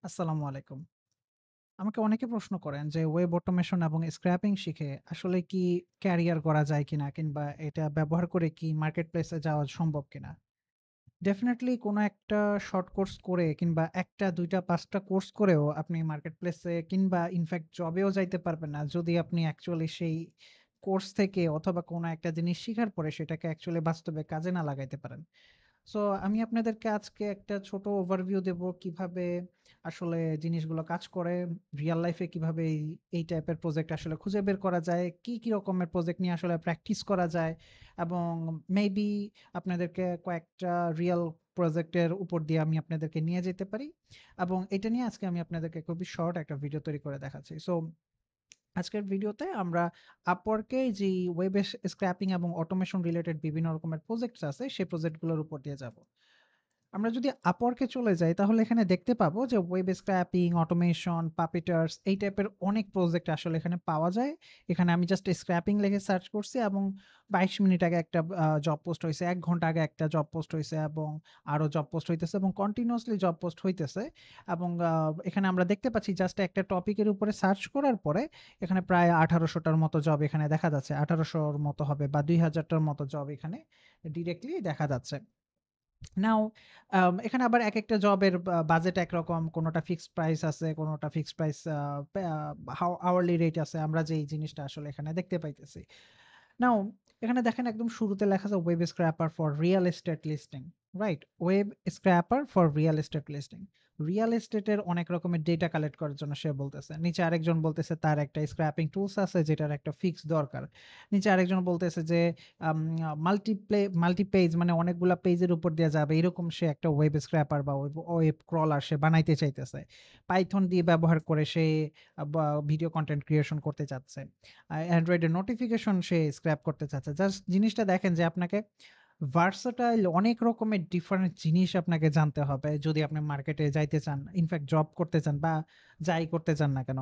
আসসালামু আলাইকুম। আমাকে অনেকে প্রশ্ন করেন যে ওয়েব অটোমেশন এবং স্ক্র্যাপিং শিখে আসলে কি ক্যারিয়ার করা যায় কিনা? কিংবা এটা ব্যবহার করে কি মার্কেট প্লেসে যাওয়া সম্ভব কিনা? ডেফিনিটলি কোনো একটা শর্ট কোর্স করে কিংবা ১ টা ২ টা ৫ টা কোর্স করেও আপনি মার্কেট প্লেসে কিংবা ইনফ্যাক্ট জবেও যাইতে পারবেন না। যদি আপনি অ্যাকচুয়ালি সেই কোর্স থেকে অথবা কোনো একটা জিনিস শিখার পরে সেটাকে অ্যাকচুয়ালি বাস্তবে কাজে না লাগাইতে পারেন। সো আমি আপনাদেরকে আজকে একটা ছোট ওভারভিউ দেব কিভাবে আসলে জিনিসগুলো কাজ করে, রিয়াল লাইফে কিভাবে এই টাইপের প্রজেক্ট আসলে খুঁজে বের করা যায়, কি রকমের প্রজেক্ট নিয়ে আসলে প্র্যাকটিস করা যায় এবং মেবি আপনাদেরকে কয়েকটা রিয়াল প্রজেক্টের উপর দিয়ে আমি আপনাদেরকে নিয়ে যেতে পারি এবং এটা নিয়ে আজকে আমি আপনাদেরকে খুবই শর্ট একটা ভিডিও তৈরি করে দেখাচ্ছি। সো আজকের ভিডিওতে আমরা Upwork এ যেই ওয়েব স্ক্র্যাপিং এবং অটোমেশন রিলেটেড বিভিন্ন রকমের প্রজেক্টস আছে, সেই প্রজেক্টগুলোর উপর দিয়ে যাব। আমরা যদি Upwork এ চলে যাই তাহলে এখানে দেখতে পাবো যে ওয়েব স্ক্র্যাপিং, অটোমেশন, পাপিটার্স এই টাইপের অনেক প্রজেক্ট আসলে এখানে পাওয়া যায়। এখানে আমি জাস্ট স্ক্র্যাপিং লিখে সার্চ করছি এবং ২২ মিনিট আগে একটা জব পোস্ট হইছে, ১ ঘন্টা আগে একটা জব পোস্ট হইছে এবং আরো জব পোস্ট হইতেছে এবং কন্টিনিউয়াসলি জব পোস্ট হইতেছে এবং এখানে আমরা দেখতে পাচ্ছি জাস্ট একটা টপিকের উপরে সার্চ করার পরে এখানে প্রায় ১৮০০ টার মতো জব এখানে দেখা যাচ্ছে। ১৮০০ র মতো হবে বা ২০০০ টার মতো জব এখানে ডিরেক্টলি দেখা যাচ্ছে। নাও এখানে আবার একেকটা জবের বাজেট একরকম। কোনটা ফিক্সড প্রাইস আছে, কোনটা fixed price a pay a hourly rate আছে। আমরা যেই জিনিসটা আসলে এখানে দেখতে পাইতেছি। নাও এখানে দেখেন একদম শুরুতে লেখা আছে web scraper for real estate listing, right? Web scraper for real estate listing. Real এস্টেটের অনেক রকমের ডেটা কালেক্ট করার জন্য সে বলতেছে। নিচে আরেকজন বলতেছে তার একটা স্ক্র্যাপিং টুলস আছে যেটার একটা ফিক্স দরকার। নিচে আরেকজন বলতেছে যে আম মাল্টি পেজ মানে অনেকগুলা পেজের উপর দিয়ে যাবে এরকম সে একটা ওয়েব স্ক্র্যাপার বা ওয়েব ক্রলার সে বানাইতে চাইতেছে। পাইথন দিয়ে ব্যবহার করে সে বা ভিডিও কনটেন্ট ক্রিয়েশন করতে চাচ্ছে। অ্যান্ড্রয়েডের নোটিফিকেশন সে স্ক্র্যাপ করতে চাচ্ছে। জাস্ট জিনিসটা দেখেন যে আপনাকে ভার্সেটাইল অনেক রকমের ডিফারেন্ট জিনিস আপনাকে জানতে হবে যদি আপনি মার্কেটে যাইতে চান। ইনফেক্ট জব করতে চান বা যাই করতে চান না কেন।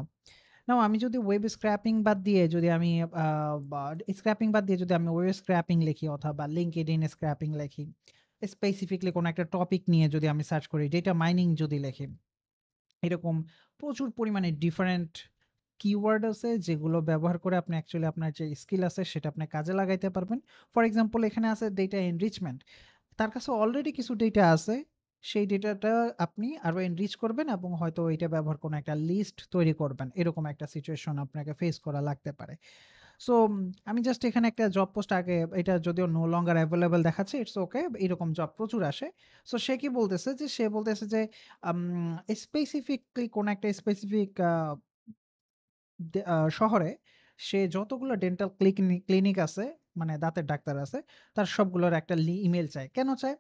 নাও আমি যদি ওয়েব স্ক্র্যাপিং বাদ দিয়ে যদি আমি আ বা স্ক্র্যাপিং বাদ দিয়ে যদি আমি ওয়েব স্ক্র্যাপিং লিখি অথবা LinkedIn স্ক্র্যাপিং লিখি, স্পেসিফিকলি কোনো একটা টপিক নিয়ে যদি আমি সার্চ করি, ডেটা মাইনিং যদি লিখি এরকম প্রচুর পরিমাণে ডিফারেন্ট কিওয়ার্ড আছে যেগুলো ব্যবহার করে আপনি অ্যাকচুয়ালি আপনার যে স্কিল আছে সেটা আপনি কাজে লাগাইতে পারবেন। ফর এক্সাম্পল এখানে আছে ডেটা এনরিচমেন্ট। তার কাছে অলরেডি কিছু ডেটা আছে। সেই ডেটাটা আপনি আরো এনরিচ করবেন এবং হয়তো এইটা ব্যবহার কোনো একটা লিস্ট তৈরি করবেন। এরকম একটা সিচুয়েশন আপনাকে ফেস করা লাগতে পারে। সো আমি জাস্ট এখানে একটা জব পোস্ট আগে এটা যদিও নো লঙ্গার এভেইলেবল দেখাচ্ছে, ইটস ওকে। এরকম জব প্রচুর আসে। সো সে কি বলতেছে যে সে বলতেছে যে আম স্পেসিফিকলি কোন একটা স্পেসিফিক শহরে সে যতগুলো ডেন্টাল ক্লিনিক আছে, মানে দাঁতের ডাক্তার আছে, তার সবগুলোর একটা ইমেইল চায়। কেন চায়?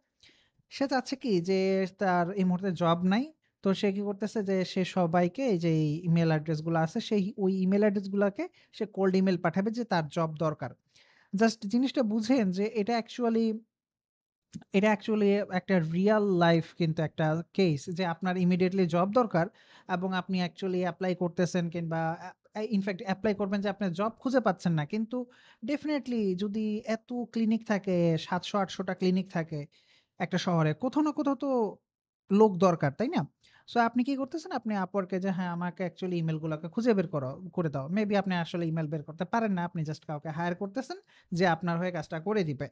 সে চাচ্ছে কি যে তার এই মুহূর্তে জব নাই। তো সে কি করতেছে যে সে সবাইকে এই যে এই ইমেইল অ্যাড্রেস গুলো আছে সেই ওই ইমেইল অ্যাড্রেস গুলাকে সে কোল্ড ইমেইল পাঠাবে যে তার জব দরকার। জাস্ট জিনিসটা বুঝেন যে এটা অ্যাকচুয়ালি একটা রিয়াল লাইফ কিন্তু একটা কেস যে আপনার ইমিডিয়েটলি জব দরকার এবং আপনি অ্যাকচুয়ালি এপ্লাই করতেছেন কিংবা ইনফ্যাক্ট এপ্লাই করবেন যে আপনি জব খুঁজে পাচ্ছেন না। কিন্তু ডেফিনিটলি যদি এত ক্লিনিক থাকে ৭০০-৮০০ টা ক্লিনিক থাকে একটা শহরে, কোথাও না কোথাও তো লোক দরকার, তাই না? সো আপনি কি করতেছেন? আপনি Upwork এ যে হ্যাঁ, আমাকে অ্যাকচুয়ালি ইমেইলগুলোকে খুঁজে বের করে দাও। মেবি আপনি আসলে ইমেইল বের করতে পারেন না। আপনি জাস্ট কাউকে হায়ার করতেছেন যে আপনার হয়ে কাজটা করে দিবে।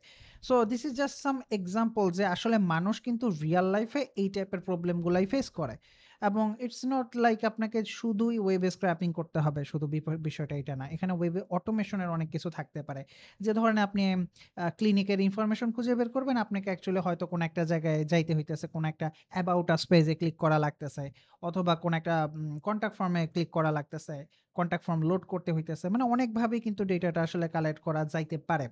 So this is just some example যে আসলে মানুষ কিন্তু রিয়াল লাইফে এই টাইপের প্রবলেম গুলাই ফেস করে। এবং ইটস নট লাইক আপনাকে শুধুই ওয়েব স্ক্র্যাপিং করতে হবে। শুধু বিষয়টা এটা না। এখানে ওয়েবে অটোমেশন এর অনেক কিছু থাকতে পারে। যে ধরেন আপনি ক্লিনিকের ইনফরমেশন খুঁজে বের করবেন। আপনাকে অ্যাকচুয়ালি হয়তো কোনো একটা জায়গায় যাইতে হইতেছে। কোনো একটা অ্যাবাউট আস পেজে ক্লিক করা লাগতেছে। অথবা কোনো একটা কনট্যাক্ট ফর্মে ক্লিক করা লাগতেছে। কনট্যাক্ট ফর্ম লোড করতে হইতেছে। মানে অনেকভাবেই কিন্তু ডেটাটা আসলে কালেক্ট করা যাইতে পারে।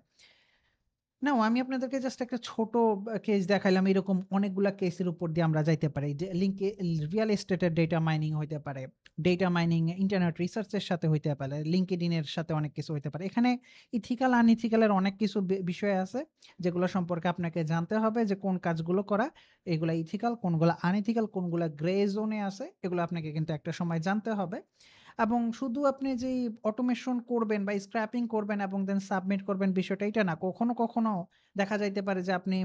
না, আমি আপনাদেরকে জাস্ট একটা ছোট কেস দেখাইলাম। এরকম অনেকগুলা কেসের উপর দিয়ে আমরা যাইতে পারি। যে রিয়াল এস্টেটের ডেটা মাইনিং হইতে পারে। ডেটা মাইনিং ইন্টারনেট রিসার্চ এর সাথে হইতে পারে। LinkedIn এর সাথে অনেক কিছু হইতে পারে। এখানে ইথিক্যাল আনইথিক্যাল এর অনেক কিছু বিষয় আছে যেগুলো সম্পর্কে আপনাকে জানতে হবে যে কোন কাজগুলো করা এগুলা ইথিক্যাল, কোনগুলা আনইথিক্যাল, কোনগুলা গ্রে জোন এ আছে এগুলো আপনাকে কিন্তু একটা সময় জানতে হবে। এবং শুধু আপনি যেই অটোমেশন করবেন বা স্ক্র্যাপিং করবেন এবং দেন সাবমিট করবেন বিষয়টা এইটা না। কখনো দেখা যাইতে পারে যে আপনি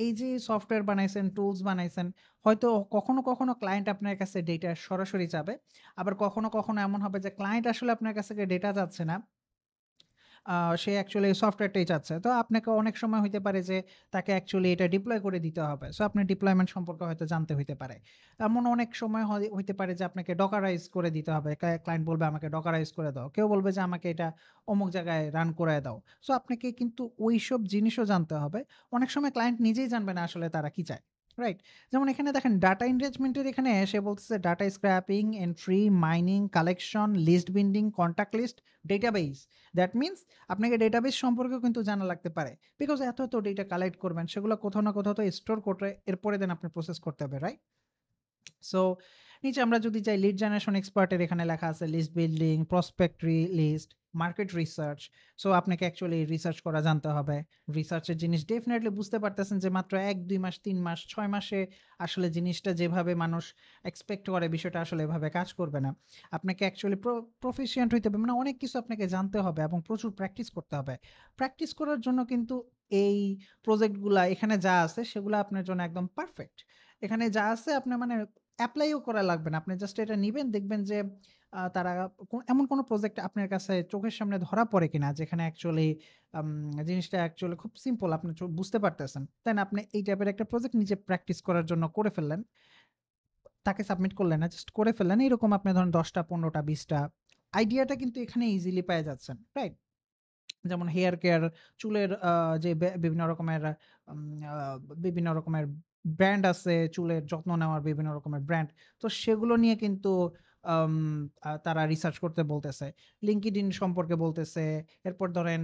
এই যে সফটওয়্যার বানাইছেন, টুলস বানাইছেন, হয়তো কখনো ক্লায়েন্ট আপনার কাছে ডেটা সরাসরি চাবে। আবার কখনো এমন হবে যে ক্লায়েন্ট আসলে আপনার কাছ থেকে ডেটা চাচ্ছে না। আ সে অ্যাকচুয়ালি সফটওয়্যারটাই চাচ্ছে। তো আপনাকে অনেক সময় হইতে পারে যে তাকে অ্যাকচুয়ালি এটা ডিপ্লয় করে দিতে হবে। সো আপনার ডিপ্লয়মেন্ট সম্পর্কে হয়তো জানতে হইতে পারে। এমন অনেক সময় হইতে পারে যে আপনাকে ডকারাইজ করে দিতে হবে। ক্লায়েন্ট বলবে আমাকে ডকারাইজ করে দাও। কেউ বলবে যে আমাকে এটা অমুক জায়গায় রান করায় দাও। সো আপনাকে কিন্তু ওইসব জিনিসও জানতে হবে। অনেক সময় ক্লায়েন্ট নিজেই জানবে না আসলে তারা কি চায়। রাইট? যেমন এখানে দেখেন ডাটা এনগেজমেন্ট এর এখানে সে বলতেছে data scraping, entry, mining, collection, list building, contact list, database. That means আপনাকে ডেটাবেস সম্পর্কেও কিন্তু জানা লাগতে পারে। বিকজ এত ডেটা কালেক্ট করবেন সেগুলো কোথাও না কোথাও তো স্টোর করে এরপরে দেন আপনি প্রসেস করতে হবে, রাইট? সো নিচে আমরা যদি যাই লিড জেনারেশন এক্সপার্ট এর এখানে লেখা আছে list building, prospect list, market research. So আপনাকে অ্যাকচুয়ালি রিসার্চ করা জানতে হবে। রিসার্চের জিনিস ডেফিনিটলি বুঝতে পারতেছেন যে মাত্র ১, ২ মাস, ৩ মাস, ৬ মাসে আসলে জিনিসটা যেভাবে মানুষ এক্সপেক্ট করে বিষয়টা আসলে এভাবে কাজ করবে না। আপনাকে অ্যাকচুয়ালি প্রফিশিয়েন্ট হইতে হবে। মানে অনেক কিছু আপনাকে জানতে হবে এবং প্রচুর প্র্যাকটিস করতে হবে। প্র্যাকটিস করার জন্য কিন্তু এই প্রজেক্ট গুলা এখানে যা আছে সেগুলা আপনার জন্য একদম পারফেক্ট। এখানে যা আছে আপনার মানে এপ্লাইও করা লাগবে না। আপনি জাস্ট এটা নিবেন দেখবেন যে তারা এমন কোন প্রজেক্ট আপনার কাছে চোখের সামনে ধরা পড়ে কিনা যেখানে অ্যাকচুয়ালি আম জিনিসটা অ্যাকচুয়ালি খুব সিম্পল আপনি বুঝতে পারতেছেন। দেন আপনি এই টাইপের একটা প্রজেক্ট নিজে প্র্যাকটিস করার জন্য করে ফেললেন। তাকে সাবমিট করলেন না, জাস্ট করে ফেললেন। এরকম আপনি ধরেন ১০ টা, ১৫ টা, ২০ টা আইডিয়াটা কিন্তু এখানে ইজিলি পেয়ে যাচ্ছেন। রাইট? যেমন হেয়ার কেয়ার, চুলের যে বিভিন্ন রকমের আম আ বিভিন্ন রকমের ব্র্যান্ড আছে, চুলের যত্ন নেওয়ার বিভিন্ন রকমের ব্র্যান্ড। তো সেগুলো নিয়ে কিন্তু আম তারা রিসার্চ করতে বলতেছে। LinkedIn সম্পর্কে বলতেছে। এরপর ধরেন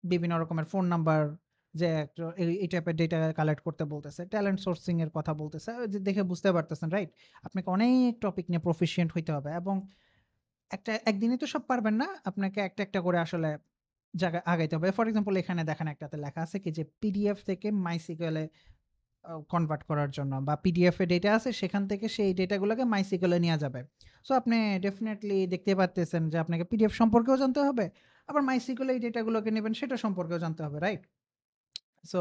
বিভিন্ন রকমের ফোন নাম্বার যে এই টাইপের ডেটা কালেক্ট করতে বলতেছে। ট্যালেন্ট সোর্সিং এর কথা বলতেছে। ওই যে দেখে বুঝতে পারতেছেন, রাইট? আপনাকে অনেক টপিক নিয়ে প্রফিশিয়েন্ট হইতে হবে এবং একদিনে তো সব পারবেন না। আপনাকে একটা করে আসলে আগাইতে হবে। ফর এক্সাম্পল এখানে দেখেন একটাতে লেখা আছে কি যে পিডিএফ থেকে MySQL এ কনভার্ট করার জন্য বা পিডিএফ এ ডেটা আছে সেখান থেকে সেই ডেটাগুলোকে MySQL এ নেয়া যাবে। সো আপনি ডেফিনিটলি দেখতে পারতেছেন যে আপনাকে পিডিএফ সম্পর্কেও জানতে হবে। আবার MySQL এ এই ডেটাগুলোকে নিবেন সেটা সম্পর্কেও জানতে হবে, রাইট? সো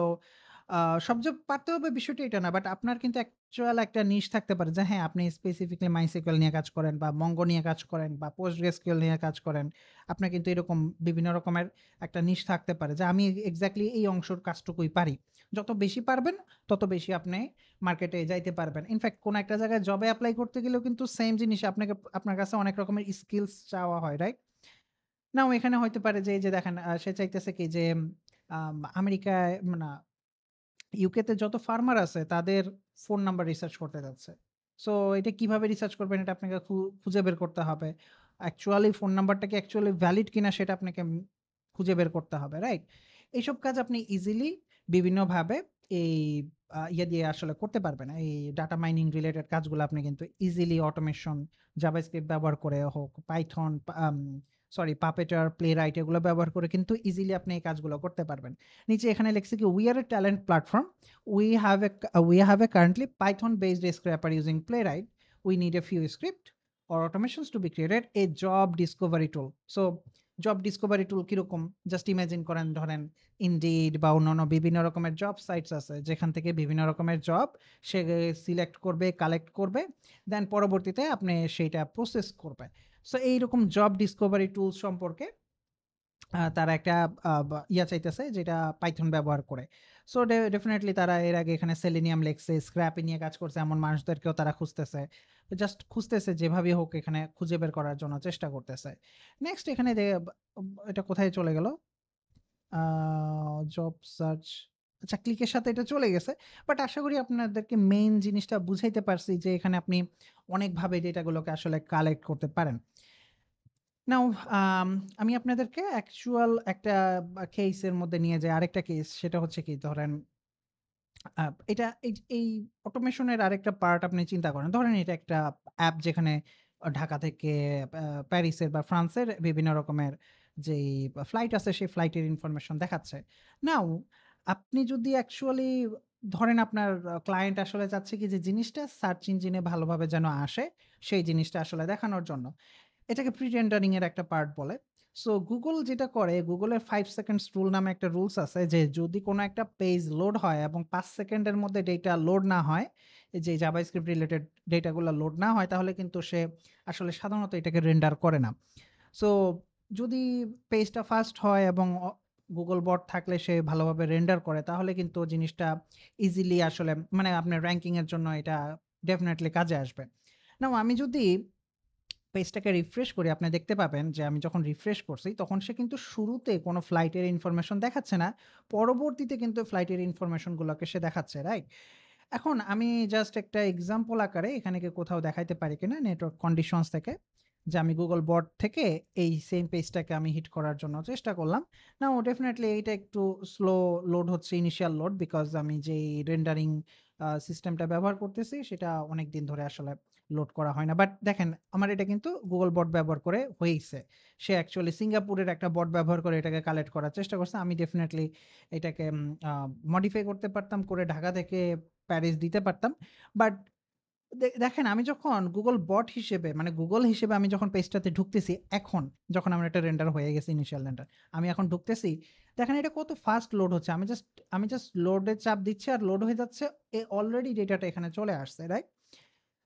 আ সব যে পারতে হবে বিষয়টা এটা না। বাট আপনার কিন্তু অ্যাকচুয়াল একটা নিশ থাকতে পারে যে হ্যাঁ, আপনি স্পেসিফিকলি MySQL নিয়ে কাজ করেন বা Mongo নিয়ে কাজ করেন বা PostgreSQL নিয়ে কাজ করেন। আপনার কিন্তু এরকম বিভিন্ন রকমের একটা নিশ থাকতে পারে যে আমি এক্সাক্টলি এই অংশের কাজটুকুই পারি। যত বেশি পারবেন তত বেশি আপনি মার্কেটে যাইতে পারবেন। ইনফেক্ট কোন একটা জায়গায় জবে এপ্লাই করতে গেলেও কিন্তু সেম জিনিস আপনার কাছে অনেক রকমের স্কিলস চাওয়া হয়, রাইট? নাও এখানে হইতে পারে যে এই যে দেখেন সে চাইতেছে কি যে আমেরিকায় না ইউকে তে যত ফার্মার আছে তাদের ফোন নাম্বার রিসার্চ করতে যাচ্ছে। সো এটা কিভাবে রিসার্চ করবেন এটা আপনাকে খুঁজে বের করতে হবে। অ্যাকচুয়ালি ফোন নাম্বারটা কি অ্যাকচুয়ালি ভ্যালিড কিনা সেটা আপনাকে খুঁজে বের করতে হবে, রাইট? এইসব কাজ আপনি ইজিলি বিভিন্নভাবে এই ইয়ে দিয়ে আসলে করতে পারবেন। এই ডাটা মাইনিং রিলেটেড কাজগুলো আপনি কিন্তু ইজিলি অটোমেশন, জাভাস্ক্রিপ্ট ব্যবহার করে হোক, পাইথন, পাপেটার, প্লেরাইট এগুলো ব্যবহার করে কিন্তু ইজিলি আপনি এই কাজগুলো করতে পারবেন। নিচে এখানে লিখছে কি, "We are a talent platform. We have a currently Python-based scraper using Playwright. We need a few script or automations to be created. A job discovery tool." So, job discovery tool কিরকম? Just imagine করেন ধরেন Indeed বা অন্যান্য বিভিন্ন রকমের job sites আছে যেখান থেকে বিভিন্ন রকমের জব সে সিলেক্ট করবে, কালেক্ট করবে। দেন পরবর্তীতে আপনি সেইটা প্রসেস করবে। সো এইরকম জব ডিসকভারি টুলস সম্পর্কে তারা একটা চাইতেছে যেটা পাইথন ব্যবহার করে। সো ডেফিনিটলি তারা এর আগে এখানে সেলেনিয়াম লেখছে, স্ক্র্যাপি নিয়ে কাজ করছে এমন মানুষদেরকেও তারা খুঁজতেছে। জাস্ট খুঁজতেছে যেভাবেই হোক এখানে খুঁজে বের করার জন্য চেষ্টা করতেছে। নেক্সট এখানে এটা কোথায় চলে গেল? আ জব সার্চ, আচ্ছা ক্লিকের সাথে এটা চলে গেছে। বাট আশা করি আপনাদেরকে মেইন জিনিসটা বুঝাইতে পারছি যে এখানে আপনি অনেকভাবে ডেটাগুলোকে আসলে কালেক্ট করতে পারেন। নাও আম আমি আপনাদেরকে অ্যাকচুয়াল একটা কেসের মধ্যে নিয়ে যাই। আরেকটা কেস সেটা হচ্ছে কি ধরেন আ এটা এই অটোমেশন এর আরেকটা পার্ট আপনি চিন্তা করেন। ধরেন এটা একটা অ্যাপ যেখানে ঢাকা থেকে প্যারিসের বা ফ্রান্সের বিভিন্ন রকমের যেই ফ্লাইট আছে সেই ফ্লাইটের ইনফরমেশন দেখাচ্ছে। নাও আপনি যদি অ্যাকচুয়ালি ধরেন আপনার ক্লায়েন্ট আসলে চাচ্ছে কি যে জিনিসটা সার্চ ইঞ্জিনে ভালোভাবে যেন আসে, সেই জিনিসটা আসলে দেখানোর জন্য। এটাকে প্রি-রেন্ডারিং এর একটা পার্ট বলে। সো Google যেটা করে, Google এর 5 সেকেন্ডস রুল নামে একটা রুলস আছে যে যদি কোন একটা পেজ লোড হয় এবং ৫ সেকেন্ডের মধ্যে ডেটা লোড না হয়, এই যে জাভাস্ক্রিপ্ট রিলেটেড ডেটাগুলা লোড না হয় তাহলে কিন্তু সে আসলে সাধারণত এটাকে রেন্ডার করে না। সো যদি পেজটা ফাস্ট হয় এবং Google বট থাকলে সে ভালোভাবে রেন্ডার করে তাহলে কিন্তু জিনিসটা ইজিলি আসলে মানে আপনার র‍্যাংকিং এর জন্য এটা ডেফিনিটলি কাজে আসবে। নাও আমি যদি পেজটাকে রিফ্রেশ করি আপনি দেখতে পাবেন যে আমি যখন রিফ্রেশ করছি তখন সে কিন্তু শুরুতে কোনো ফ্লাইটের ইনফরমেশন দেখাচ্ছে না। পরবর্তীতে কিন্তু ফ্লাইটের ইনফরমেশন গুলোকে সে দেখাচ্ছে, রাইট? এখন আমি জাস্ট একটা এক্সাম্পল আকারে এখানে কি কোথাও দেখাইতে পারি কিনা নেটওয়ার্ক কন্ডিশনস থেকে যে আমি Google বট থেকে এই সেম পেজটাকে আমি হিট করার জন্য চেষ্টা করলাম। নাও ডেফিনিটলি এইটা একটু স্লো লোড হচ্ছে ইনিশিয়াল লোড বিকজ আমি যেই রেন্ডারিং সিস্টেমটা ব্যবহার করতেছি সেটা অনেকদিন ধরে আসলে লোড করা হয় না। বাট দেখেন আমার এটা কিন্তু Google বট ব্যবহার করে হয়েইছে। সে অ্যাকচুয়ালি সিঙ্গাপুরের একটা বট ব্যবহার করে এটাকে কালেক্ট করার চেষ্টা করছে। আমি ডেফিনিটলি এটাকে আ মডিফাই করতে পারতাম, করে ঢাকা থেকে প্যারিস দিতে পারতাম। বাট দেখেন আমি যখন Google বট হিসেবে মানে Google হিসেবে আমি যখন পেজটাতে ঢুকতেছি এখন, যখন আমার একটা রেন্ডার হয়ে গেছে ইনিশিয়াল রেন্ডার। আমি এখন ঢুকতেছি। দেখেন এটা কত ফাস্ট লোড হচ্ছে। আমি জাস্ট লোডে চাপ দিচ্ছি আর লোড হয়ে যাচ্ছে। অলরেডি ডেটাটা এখানে চলে আসছে, রাইট?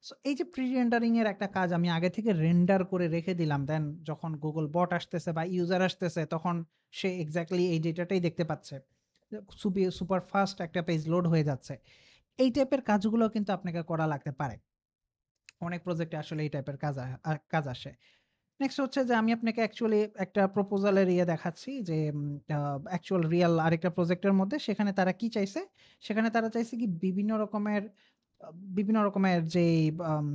সো এই যে প্রি রেন্ডারিং এর একটা কাজ আমি আগে থেকে রেন্ডার করে রেখে দিলাম। দেন যখন Google বট আসতেছে বা ইউজার আসতেছে তখন সে এক্সাক্টলি এই ডেটাটাই দেখতে পাচ্ছে। সুপার ফাস্ট একটা পেজ লোড হয়ে যাচ্ছে। এই টাইপের কাজগুলো কিন্তু আপনাকে করা লাগতে পারে। অনেক প্রজেক্টে আসলে এই টাইপের কাজ আসে। নেক্সট হচ্ছে যে আমি আপনাকে অ্যাকচুয়ালি একটা প্রপোজাল এর দেখাচ্ছি যে অ্যাকচুয়াল রিয়াল আরেকটা প্রজেক্টের মধ্যে সেখানে তারা কি চাইছে? সেখানে তারা চাইছে কি আ বিভিন্ন রকমের যেই আম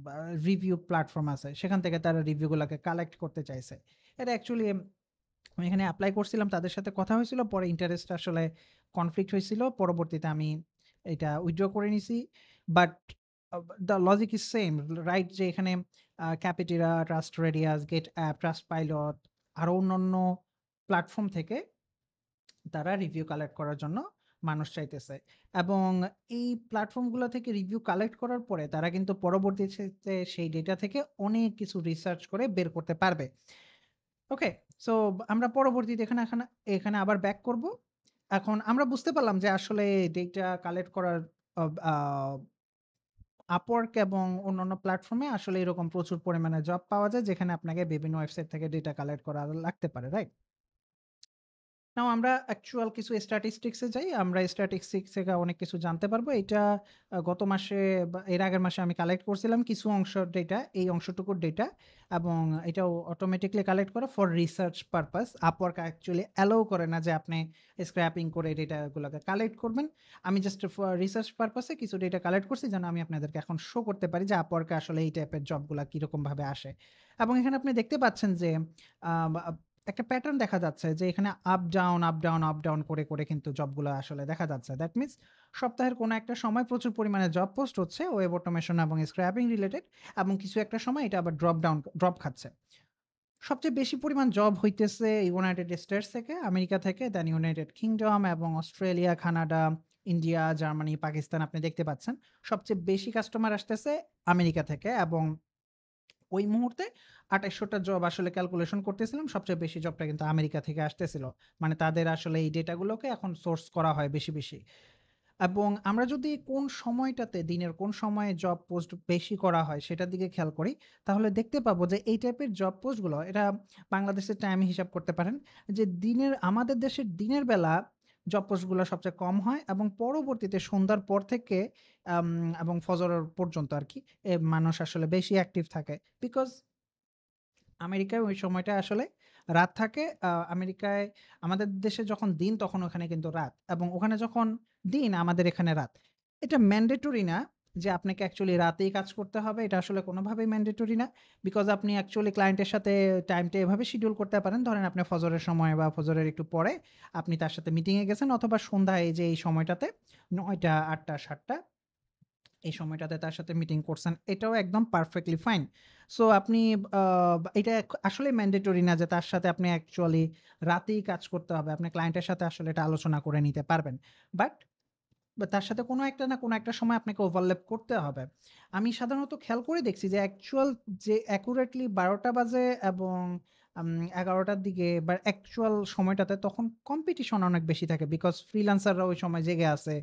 বা রিভিউ প্ল্যাটফর্ম আছে সেখান থেকে তারা রিভিউ গুলাকে কালেক্ট করতে চাইছে। এটা অ্যাকচুয়ালি আমি এখানে এপ্লাই করছিলাম, তাদের সাথে কথা হয়েছিল। পরে ইন্টারেস্ট আসলে কনফ্লিক্ট হয়েছিল। পরবর্তীতে আমি এটা উইথড্র করে নিছি। But the logic is same, right? যে এখানে Capterra, TrustRadius, GetApp, Trustpilot আরো অন্যান্য প্ল্যাটফর্ম থেকে তারা রিভিউ কালেক্ট করার জন্য মানুষ চাইতেছে। এবং এই প্ল্যাটফর্মগুলো থেকে রিভিউ কালেক্ট করার পরে তারা কিন্তু পরবর্তীতে সেই ডেটা থেকে অনেক কিছু রিসার্চ করে বের করতে পারবে। ওকে? সো আমরা পরবর্তীতে এখানে এখানে আবার ব্যাক করব। এখন আমরা বুঝতে পারলাম যে আসলে ডেটা কালেক্ট করার অব আ Upwork এবং অন্যান্য প্ল্যাটফর্মে আসলে এরকম প্রচুর পরিমাণে জব পাওয়া যায় যেখানে আপনাকে বিভিন্ন ওয়েবসাইট থেকে ডেটা কালেক্ট করা লাগতে পারে, রাইট? নাও আমরা অ্যাকচুয়াল কিছু স্ট্যাটিস্টিকস এ যাই। আমরা স্ট্যাটিস্টিক্স থেকে অনেক কিছু জানতে পারবো। এটা গত মাসে বা এর আগের মাসে আমি কালেক্ট করছিলাম কিছু অংশের ডেটা, এই অংশটুকুর ডেটা এবং এটাও অটোমেটিক্যালি কালেক্ট করা for research purpose. Upwork actually allow করে না যে আপনি স্ক্র্যাপিং করে ডেটাগুলোকে কালেক্ট করবেন। আমি জাস্ট ফর রিসার্চ পারপাস এ কিছু ডেটা কালেক্ট করছি যেন আমি আপনাদেরকে এখন শো করতে পারি যে Upwork এ আসলে এই টাইপের জবগুলা কিরকমভাবে আসে। এবং এখানে আপনি দেখতে পাচ্ছেন যে আ বা একটা প্যাটার্ন দেখা যাচ্ছে যে এখানে up down, up down, up down করে কিন্তু জবগুলা আসলে দেখা যাচ্ছে। দ্যাট মিনস সপ্তাহের কোনো একটা সময় প্রচুর পরিমাণে জব পোস্ট হচ্ছে ওয়েব অটোমেশন এবং স্ক্র্যাপিং রিলেটেড এবং কিছু একটা সময় এটা আবার ড্রপ খাচ্ছে। সবচেয়ে বেশি পরিমাণ জব হইতেছে ইউনাইটেড স্টেটস থেকে, আমেরিকা থেকে, দেন ইউনাইটেড কিংডম এবং Australia, Canada, India, Germany, Pakistan আপনি দেখতে পাচ্ছেন। সবচেয়ে বেশি কাস্টমার আসতেছে আমেরিকা থেকে এবং ওই মুহূর্তে ২৮০০ টা জব আসলে ক্যালকুলেশন করতেছিলাম। সবচেয়ে বেশি জবটা কিন্তু আমেরিকা থেকে আসতেছিল। মানে তাদের আসলে এই ডেটাগুলোকে এখন সোর্স করা হয় বেশি। এবং আমরা যদি কোন সময়টাতে দিনের কোন সময়ে জব পোস্ট বেশি করা হয় সেটার দিকে খেয়াল করি, তাহলে দেখতে পাবো যে এই টাইপের জব পোস্টগুলো এটা বাংলাদেশের টাইম হিসাব করতে পারেন যে আমাদের দেশের দিনের বেলা জব পোস্টগুলো সবচেয়ে কম হয় এবং পরবর্তীতে সন্ধ্যার পর থেকে আম এবং ফজরের পর্যন্ত আরকি মানুষ আসলে বেশি অ্যাক্টিভ থাকে। বিকজ আমেরিকায় ওই সময়টা আসলে রাত থাকে। আমেরিকায় আমাদের দেশে যখন দিন তখন ওখানে কিন্তু রাত। এবং ওখানে যখন দিন আমাদের এখানে রাত। এটা ম্যান্ডেটরি না যে আপনাকে অ্যাকচুয়ালি রাতেই কাজ করতে হবে। এটা আসলে কোনোভাবেই ম্যান্ডেটরি না। বিকজ আপনি অ্যাকচুয়ালি ক্লায়েন্টের সাথে টাইমটা এভাবে শিডিউল করতে পারেন। ধরেন আপনি ফজরের সময় বা ফজরের একটু পরে আপনি তার সাথে মিটিং এ গেছেন অথবা সন্ধ্যায় এই যে এই সময়টাতে ৯ঃ০০, ৮ঃ০০, ৭ঃ০০ এই সময়টাতে তার সাথে মিটিং করছেন। এটাও একদম পারফেক্টলি ফাইন। সো আপনি আ এটা আসলেই ম্যান্ডেটরি না যে তার সাথে আপনি অ্যাকচুয়ালি রাতেই কাজ করতে হবে। আপনি ক্লায়েন্টের সাথে আসলে এটা আলোচনা করে নিতে পারবেন। বাট বা তার সাথে কোনো একটা না কোনো একটা সময় আপনাকে ওভারল্যাপ করতে হবে। আমি সাধারণত খেয়াল করে দেখছি যে অ্যাকচুয়াল যে অ্যাকুরেটলি ১২টা বাজে এবং ১১টার দিকে বা অ্যাকচুয়াল সময়টাতে তখন কম্পিটিশন অনেক বেশি থাকে। বিকজ ফ্রিল্যান্সাররা ওই সময় জেগে আছে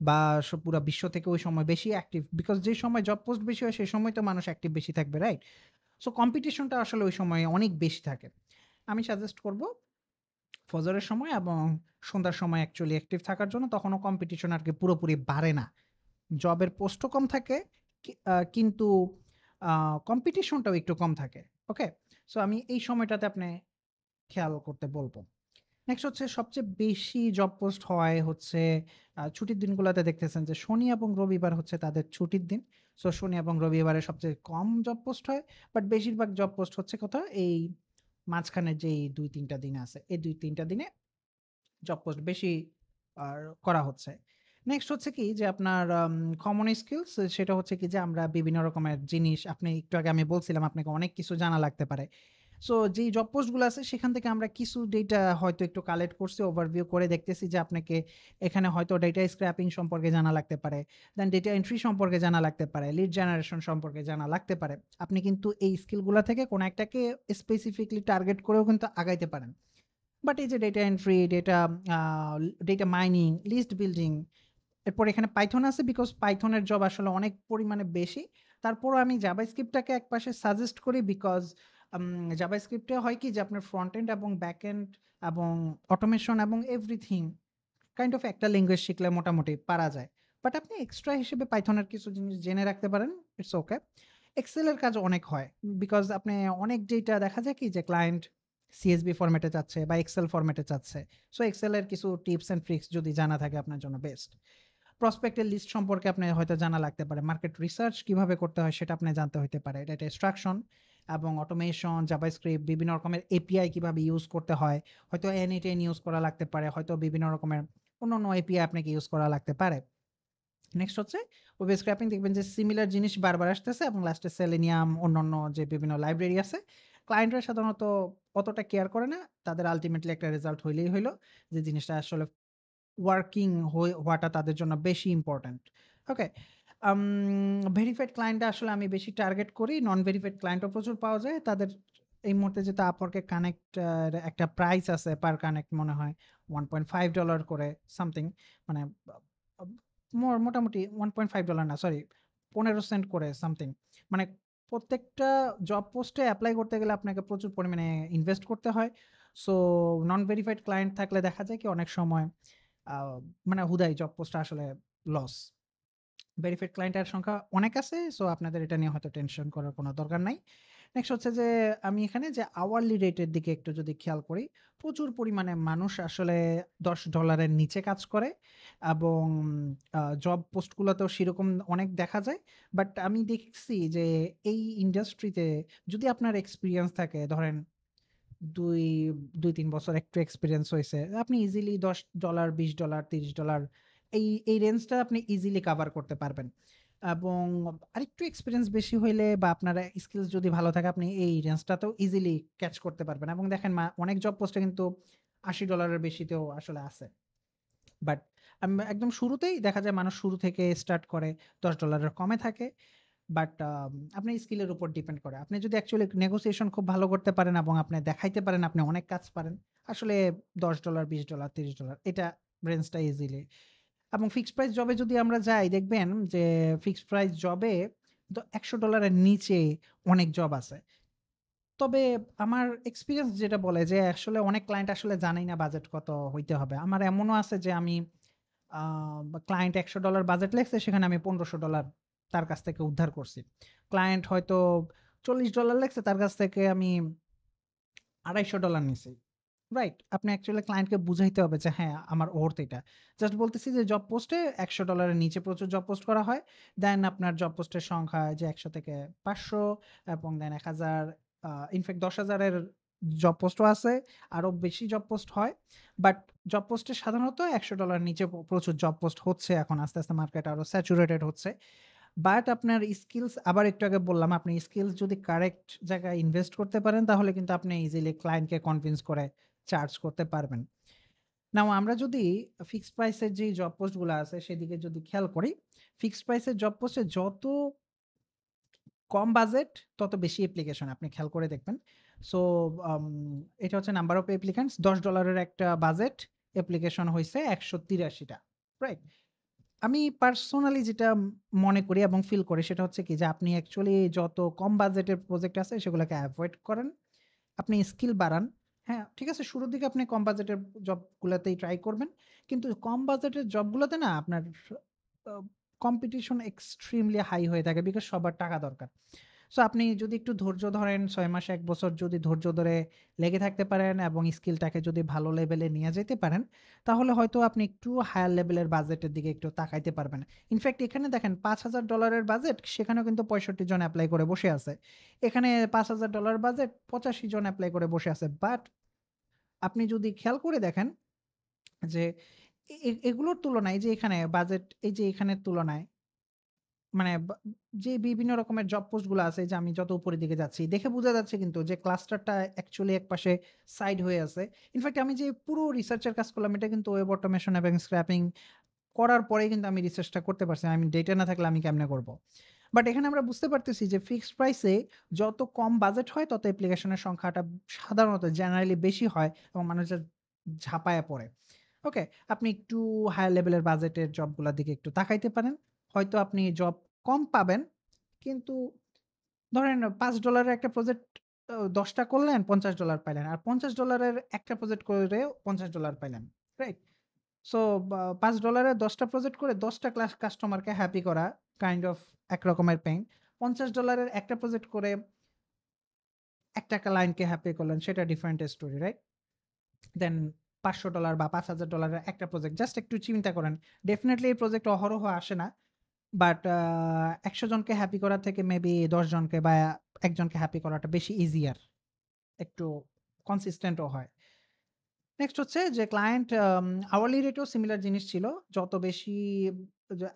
বা পুরা বিশ্ব থেকে ওই সময় বেশি অ্যাক্টিভ। বিকজ যে সময় জব পোস্ট বেশি হয় সেই সময় তো মানুষ অ্যাক্টিভ বেশি থাকবে, রাইট? সো কম্পিটিশনটা আসলে ওই সময়ে অনেক বেশি থাকে। আমি সাজেস্ট করব ফজরের সময় এবং সন্ধ্যার সময় অ্যাকচুয়ালি অ্যাক্টিভ থাকার জন্য তখনও কম্পিটিশন আরকি পুরোপুরি বাড়ে না। জবের পোস্টও কম থাকে কিন্তু আ কম্পিটিশনটাও একটু কম থাকে। ওকে? সো আমি এই সময়টাতে আপনি খেয়াল করতে বলব। নেক্সট হচ্ছে সবচেয়ে বেশি জব পোস্ট হয় হচ্ছে ছুটির দিনগুলাতে দেখতেছেন যে শনি এবং রবিবার হচ্ছে তাদের ছুটির দিন। সো শনি এবং রবিবারে সবচেয়ে কম জব পোস্ট হয়। বাট বেশিরভাগ জব পোস্ট হচ্ছে কোথাও এই মাঝখানের যেই ২-৩ টা দিন আছে। এই ২-৩ টা দিনে জব পোস্ট বেশি আর করা হচ্ছে। নেক্সট হচ্ছে কি যে আপনার কমন স্কিলস সেটা হচ্ছে কি যে আমরা বিভিন্ন রকমের জিনিস আপনি একটু আগে আমি বলছিলাম আপনাকে অনেক কিছু জানা লাগতে পারে। সো যেই জব পোস্ট গুলো আছে সেখান থেকে আমরা কিছু ডেটা হয়তো একটু কালেক্ট করছি, ওভারভিউ করে দেখতেছি যে আপনাকে এখানে হয়তো ডেটা স্ক্র্যাপিং সম্পর্কে জানা লাগতে পারে। দেন ডেটা এন্ট্রি সম্পর্কে জানা লাগতে পারে, লিড জেনারেশন সম্পর্কে জানা লাগতে পারে। আপনি কিন্তু এই স্কিল গুলা থেকে কোন একটাকে স্পেসিফিকলি টার্গেট করেও কিন্তু আগাইতে পারেন। বাট এই যে ডেটা এন্ট্রি, আ ডেটা মাইনিং, লিস্ট বিল্ডিং, এরপর এখানে পাইথন আছে বিকজ পাইথনের জব আসলে অনেক পরিমাণে বেশি। তারপরও আমি জাভাস্ক্রিপ্টটাকে একপাশে সাজেস্ট করি বিকজ আম জাভাস্ক্রিপ্টে হয় কি যে আপনার ফ্রন্ট এন্ড এবং ব্যাক এন্ড এবং অটোমেশন এবং এভরিথিং কাইন্ড অফ একটা ল্যাঙ্গুয়েজ শিখলে মোটামুটি পারা যায়। বাট আপনি এক্সট্রা হিসেবে পাইথনের কিছু জিনিস জেনে রাখতে পারেন। It's okay. এক্সেল এর কাজ অনেক হয়। বিকজ আপনি অনেক ডেটা দেখা যায় কি যে ক্লায়েন্ট CSV ফরম্যাটে চাচ্ছে বা এক্সেল ফরম্যাটে চাচ্ছে। সো এক্সেল এর কিছু টিপস অ্যান্ড ট্রিকস যদি জানা থাকে আপনার জন্য বেস্ট। প্রসপেক্টের লিস্ট সম্পর্কে আপনার হয়তো জানা লাগতে পারে। মার্কেট রিসার্চ কিভাবে করতে হয় সেটা আপনি জানতে হইতে পারে। ডেটা এক্সট্রাকশন এবং অটোমেশন, জাভাস্ক্রিপ্ট বিভিন্ন রকমের এপিআই কিভাবে ইউজ করতে হয়। হয়তো N8N ইউজ করা লাগতে পারে। হয়তো বিভিন্ন রকমের অন্যান্য এপিআই আপনাকে ইউজ করা লাগতে পারে। নেক্সট হচ্ছে ওয়েব স্ক্র্যাপিং দেখবেন যে সিমিলার জিনিস বারবার আসতেছে এবং লাস্টে সেলেনিয়াম অন্যান্য যে বিভিন্ন লাইব্রেরি আছে, ক্লায়েন্টরা সাধারণত অতটা কেয়ার করে না। তাদের আল্টিমেটলি একটা রেজাল্ট হইলেই হইল যে জিনিসটা আসলে ওয়ার্কিং হওয়াটা তাদের জন্য বেশি ইম্পোর্টেন্ট। ওকে? আম ভেরিফাইড ক্লায়েন্টটা আসলে আমি বেশি টার্গেট করি। নন ভেরিফাইড ক্লায়েন্টও প্রচুর পাওয়া যায়। তাদের এই মুহূর্তে যেহেতু Upwork এ কানেক্ট একটা প্রাইস আছে পার কানেক্ট মনে হয় $1.5 করে সামথিং মানে বা আব মোটামুটি $1.5 না সরি ১৫ সেন্ট করে সামথিং। মানে প্রত্যেকটা জব পোস্টে এপ্লাই করতে গেলে আপনাকে প্রচুর পরিমাণে ইনভেস্ট করতে হয়। সো নন ভেরিফাইড ক্লায়েন্ট থাকলে দেখা যায় কি অনেক সময় আ মানে হুদাই জব পোস্টটা আসলে লস। ভেরিফাইড ক্লায়েন্টের সংখ্যা অনেক আছে। সো আপনাদের এটা নিয়ে হয়তো টেনশন করার কোনো দরকার নাই। নেক্সট হচ্ছে যে আমি এখানে যে আওয়ারলি রেটের দিকে একটু যদি খেয়াল করি, প্রচুর পরিমাণে মানুষ আসলে $10 এর নিচে কাজ করে এবং জব পোস্টগুলোতেও সেরকম অনেক দেখা যায়। বাট আমি দেখছি যে এই ইন্ডাস্ট্রিতে যদি আপনার এক্সপেরিয়েন্স থাকে ধরেন ২, ২-৩ বছর একটু এক্সপেরিয়েন্স হইছে। আপনি ইজিলি $10, $20, $30 এই রেঞ্জটা আপনি ইজিলি কাভার করতে পারবেন। এবং আরেকটু এক্সপেরিয়েন্স বেশি হইলে বা আপনার স্কিলস যদি ভালো থাকে আপনি এই রেঞ্জটাতেও ইজিলি ক্যাচ করতে পারবেন। এবং দেখেন অনেক জব পোস্টে কিন্তু $80 এর বেশিতেও আসলে আছে। বাট একদম শুরুতেই দেখা যায় মানুষ শুরু থেকে স্টার্ট করে $10 এর কমে থাকে। বাট আপনার স্কিলের উপর ডিপেন্ড করে। আপনি যদি অ্যাকচুয়ালি নেগোসিয়েশন খুব ভালো করতে পারেন এবং আপনি দেখাইতে পারেন আপনি অনেক কাজ পারেন। আসলে $10, $20, $30 এটা রেঞ্জটা ইজিলি। এবং ফিক্সড প্রাইস জবে যদি আমরা যাই দেখবেন যে ফিক্সড প্রাইস জবে $100 এর নিচে অনেক জব আছে। তবে আমার এক্সপেরিয়েন্স যেটা বলে যে আসলে অনেক ক্লায়েন্ট আসলে জানেই না বাজেট কত হইতে হবে। আমার এমনও আছে যে আমি আ ক্লায়েন্ট $100 বাজেট লেখছে সেখানে আমি $1500 তার কাছ থেকে উদ্ধার করছি। ক্লায়েন্ট হয়তো $40 লেখছে তার কাছ থেকে আমি $250 নিছি। রাইট? আপনি অ্যাকচুয়ালি ক্লায়েন্টকে বুঝাইতে হবে যে হ্যাঁ, আমার ওর্থ এটা। জাস্ট বলতেছি যে জব পোস্টে $100 এর নিচে প্রচুর জব পোস্ট করা হয়। দেন আপনার জব পোস্টের সংখ্যা যে ১০০ থেকে ৫০০ এবং দেন ১০০০ ইনফেক্ট ১০,০০০ এর জব পোস্টও আছে। আরো বেশি জব পোস্ট হয়। বাট জব পোস্টে সাধারণত $100 নিচে প্রচুর জব পোস্ট হচ্ছে এখন আস্তে, আস্তে মার্কেট আরো স্যাচুরেটেড হচ্ছে। বাট আপনার স্কিলস আবার একটু আগে বললাম, আপনি স্কিলস যদি কারেক্ট জায়গায় ইনভেস্ট করতে পারেন, তাহলে কিন্তু আপনি ইজিলি ক্লায়েন্টকে কনভিন্স করে চার্জ করতে পারবেন। নাও আমরা যদি ফিক্সড প্রাইস এর যেই জব পোস্ট গুলা আছে সেদিকে যদি খেয়াল করি, ফিক্সড প্রাইস এর জব পোস্টে যত কম বাজেট তত বেশি অ্যাপ্লিকেশন আপনি খেয়াল করে দেখবেন। সো আম এটা হচ্ছে নাম্বার অফ অ্যাপ্লিক্যান্টস $10 এর একটা বাজেট, অ্যাপ্লিকেশন হইছে ১৮৩ টা। রাইট? আমি পার্সোনালি যেটা মনে করি এবং ফিল করি সেটা হচ্ছে কি যে আপনি অ্যাকচুয়ালি যত কম বাজেটের প্রজেক্ট আছে সেগুলোকে এভয়েড করেন। আপনি স্কিল বাড়ান। হ্যাঁ, ঠিক আছে শুরুর দিকে আপনি কম বাজেটের জবগুলাতেই ট্রাই করবেন। কিন্তু কম বাজেটের জবগুলোতে না আপনার আ কম্পিটিশন এক্সট্রিমলি হাই হয়ে থাকে বিকজ সবার টাকা দরকার। সো আপনি যদি একটু ধৈর্য ধরেন ৬ মাস ১ বছর যদি ধৈর্য ধরে লেগে থাকতে পারেন এবং স্কিলটাকে যদি ভালো লেভেলে নিয়ে যেতে পারেন, তাহলে হয়তো আপনি একটু হায়ার লেভেলের বাজেটের দিকে একটু তাকাইতে পারবেন। ইনফেক্ট এখানে দেখেন $৫,০০০ এর বাজেট সেখানেও কিন্তু ৬৫ জন এপ্লাই করে বসে আছে। এখানে $৫,০০০ বাজেট ৮৫ জন এপ্লাই করে বসে আছে। বাট আপনি যদি খেয়াল করে দেখেন যে এগুলোর তুলনায় এই যে এখানে বাজেট এই যে এখানের তুলনায় মানে যে বিভিন্ন রকমের জব পোস্ট গুলা আছে যে আমি যত উপরের দিকে যাচ্ছি দেখে বোঝা যাচ্ছে কিন্তু যে ক্লাস্টারটা অ্যাকচুয়ালি একপাশে সাইড হয়ে আছে। ইনফেক্ট আমি যে পুরো রিসার্চের কাজ করলাম এটা কিন্তু ওয়েব অটোমেশন এবং স্ক্র্যাপিং করার পরেই কিন্তু আমি রিসার্চটা করতে পারছি। আমি ডেটা না থাকলে আমি কেমনে করব? বাট এখানে আমরা বুঝতে পারতেছি যে ফিক্সড প্রাইসে যত কম বাজেট হয় তত অ্যাপ্লিকেশনের সংখ্যাটা সাধারণত জেনারেলি বেশি হয় এবং মানুষের ঝাঁপায়া পড়ে। ওকে, আপনি একটু হায়ার লেভেলের বাজেটের জবগুলার দিকে একটু তাকাইতে পারেন। হয়তো আপনি জব কম পাবেন। কিন্তু ধরেন $৫ এর একটা প্রজেক্ট ১০ টা করলেন $৫০ পাইলেন। আর $৫০ এর একটা প্রজেক্ট করে $৫০ পাইলেন। রাইট? সো $৫ এর ১০ টা প্রজেক্ট করে ১০ টা কাস্টমারকে হ্যাপি করা কাইন্ড অফ একরকমের পেইন। $৫০ এর একটা প্রজেক্ট করে একটা ক্লায়েন্টকে হ্যাপি করলেন সেটা ডিফারেন্ট স্টোরি, রাইট? দেন $৫০০ বা $৫,০০০ এর একটা প্রজেক্ট জাস্ট একটু চিন্তা করেন। ডেফিনিটলি এই প্রজেক্ট অহরহ আসে না। বাট ১০০ জনকে হ্যাপি করার থেকে মেবি ১০ জনকে বা ১ জনকে হ্যাপি করাটা বেশি ইজিয়ার। একটু কনসিস্টেন্ট ও হয়। নেক্সট হচ্ছে যে ক্লায়েন্ট আওয়ারলি রেটেও সিমিলার জিনিস ছিল। যত বেশি